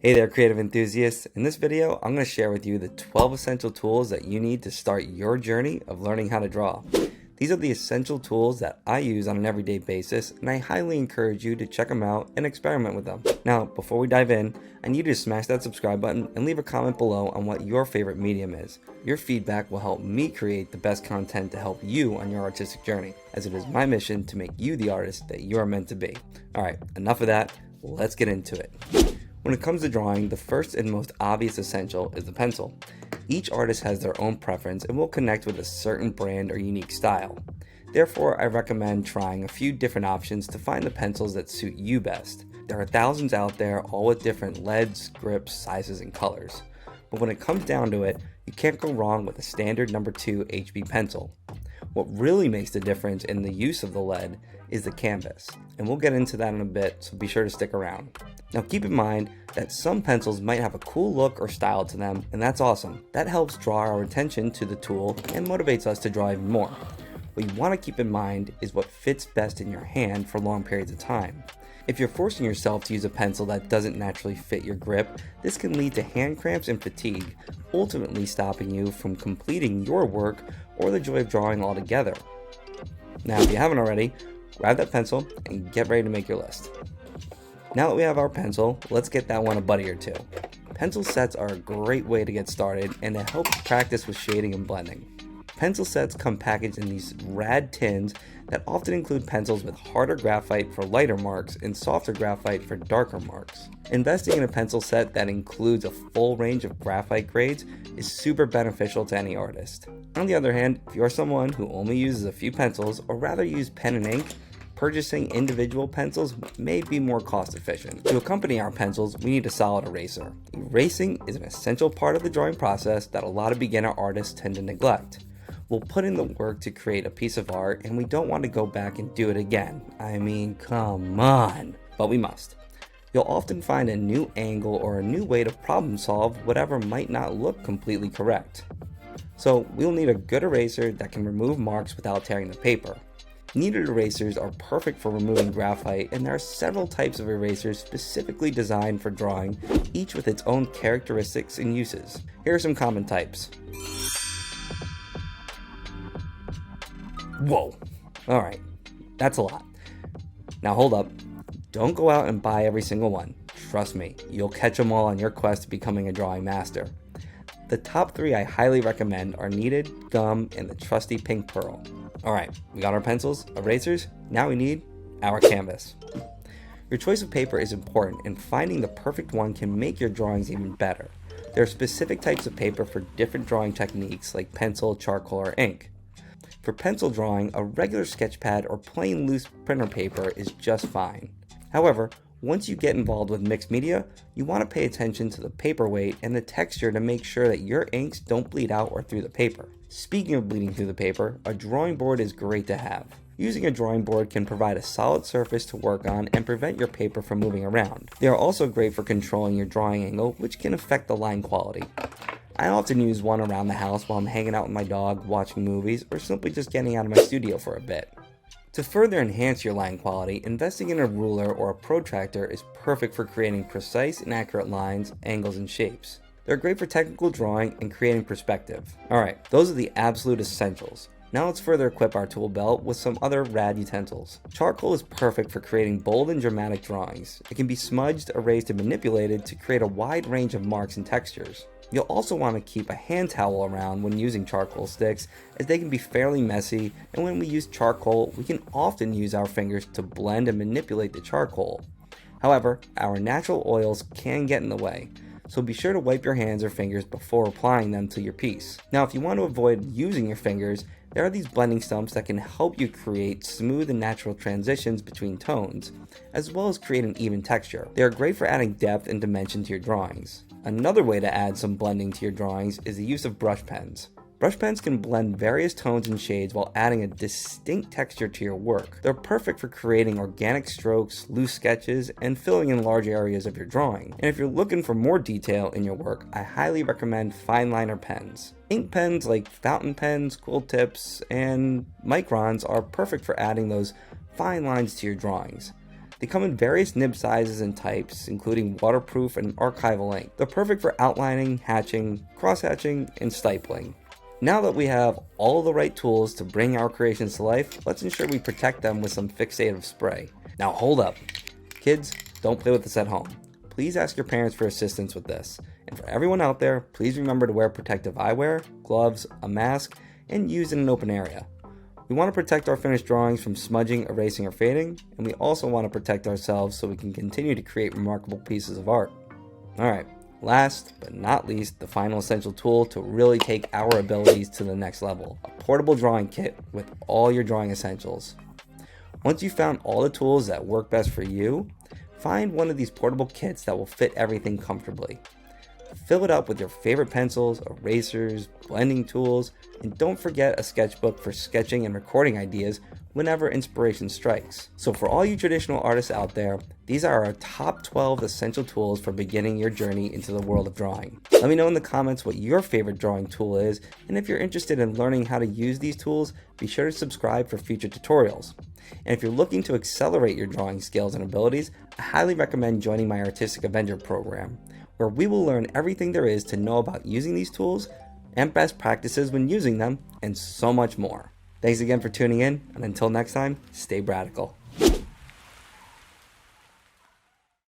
Hey there, creative enthusiasts. In this video, I'm going to share with you the 12 essential tools that you need to start your journey of learning how to draw. These are the essential tools that I use on an everyday basis, and I highly encourage you to check them out and experiment with them. Now, before we dive in, I need you to smash that subscribe button and leave a comment below on what your favorite medium is. Your feedback will help me create the best content to help you on your artistic journey, as it is my mission to make you the artist that you are meant to be. Alright, enough of that, let's get into it. When it comes to drawing, the first and most obvious essential is the pencil. Each artist has their own preference and will connect with a certain brand or unique style. Therefore, I recommend trying a few different options to find the pencils that suit you best. There are thousands out there, all with different leads, grips, sizes, and colors. But when it comes down to it, you can't go wrong with a standard number 2 HB pencil. What really makes the difference in the use of the lead is the canvas, and we'll get into that in a bit, so be sure to stick around. Now keep in mind that some pencils might have a cool look or style to them, and that's awesome. That helps draw our attention to the tool and motivates us to draw even more. What you want to keep in mind is what fits best in your hand for long periods of time. If you're forcing yourself to use a pencil that doesn't naturally fit your grip, this can lead to hand cramps and fatigue, ultimately stopping you from completing your work or the joy of drawing altogether. Now, if you haven't already, grab that pencil and get ready to make your list. Now that we have our pencil, let's get that one a buddy or two. Pencil sets are a great way to get started and to help practice with shading and blending. Pencil sets come packaged in these rad tins that often include pencils with harder graphite for lighter marks and softer graphite for darker marks. Investing in a pencil set that includes a full range of graphite grades is super beneficial to any artist. On the other hand, if you are someone who only uses a few pencils or rather use pen and ink, purchasing individual pencils may be more cost efficient. To accompany our pencils, we need a solid eraser. Erasing is an essential part of the drawing process that a lot of beginner artists tend to neglect. We'll put in the work to create a piece of art and we don't want to go back and do it again. I mean, come on. But we must. You'll often find a new angle or a new way to problem solve whatever might not look completely correct. So we'll need a good eraser that can remove marks without tearing the paper. Kneaded erasers are perfect for removing graphite, and there are several types of erasers specifically designed for drawing, each with its own characteristics and uses. Here are some common types. Whoa! Alright, that's a lot. Now hold up. Don't go out and buy every single one. Trust me, you'll catch them all on your quest to becoming a drawing master. The top 3 I highly recommend are kneaded, gum, and the trusty pink pearl. Alright, we got our pencils, erasers, now we need our canvas. Your choice of paper is important, and finding the perfect one can make your drawings even better. There are specific types of paper for different drawing techniques like pencil, charcoal, or ink. For pencil drawing, a regular sketch pad or plain loose printer paper is just fine. However, once you get involved with mixed media, you want to pay attention to the paper weight and the texture to make sure that your inks don't bleed out or through the paper. Speaking of bleeding through the paper, a drawing board is great to have. Using a drawing board can provide a solid surface to work on and prevent your paper from moving around. They are also great for controlling your drawing angle, which can affect the line quality. I often use one around the house while I'm hanging out with my dog, watching movies, or simply just getting out of my studio for a bit. To further enhance your line quality, investing in a ruler or a protractor is perfect for creating precise and accurate lines, angles, and shapes. They're great for technical drawing and creating perspective. Alright, those are the absolute essentials. Now let's further equip our tool belt with some other rad utensils. Charcoal is perfect for creating bold and dramatic drawings. It can be smudged, erased, and manipulated to create a wide range of marks and textures. You'll also want to keep a hand towel around when using charcoal sticks, as they can be fairly messy, and when we use charcoal, we can often use our fingers to blend and manipulate the charcoal. However, our natural oils can get in the way, so be sure to wipe your hands or fingers before applying them to your piece. Now, if you want to avoid using your fingers, there are these blending stumps that can help you create smooth and natural transitions between tones, as well as create an even texture. They are great for adding depth and dimension to your drawings. Another way to add some blending to your drawings is the use of brush pens. Brush pens can blend various tones and shades while adding a distinct texture to your work. They're perfect for creating organic strokes, loose sketches, and filling in large areas of your drawing. And if you're looking for more detail in your work, I highly recommend fine liner pens. Ink pens like fountain pens, quill tips, and microns are perfect for adding those fine lines to your drawings. They come in various nib sizes and types, including waterproof and archival ink. They're perfect for outlining, hatching, cross-hatching, and stipling. Now that we have all the right tools to bring our creations to life, let's ensure we protect them with some fixative spray. Now hold up. Kids, don't play with this at home. Please ask your parents for assistance with this. And for everyone out there, please remember to wear protective eyewear, gloves, a mask, and use in an open area. We want to protect our finished drawings from smudging, erasing, or fading, and we also want to protect ourselves so we can continue to create remarkable pieces of art. Alright, last but not least, the final essential tool to really take our abilities to the next level. A portable drawing kit with all your drawing essentials. Once you've found all the tools that work best for you, find one of these portable kits that will fit everything comfortably. Fill it up with your favorite pencils, erasers, blending tools, and don't forget a sketchbook for sketching and recording ideas whenever inspiration strikes. So for all you traditional artists out there, these are our top 12 essential tools for beginning your journey into the world of drawing. Let me know in the comments what your favorite drawing tool is, and if you're interested in learning how to use these tools, be sure to subscribe for future tutorials. And if you're looking to accelerate your drawing skills and abilities, I highly recommend joining my Artistic Avenger program, where we will learn everything there is to know about using these tools and best practices when using them, and so much more. Thanks again for tuning in, and until next time, stay bradical.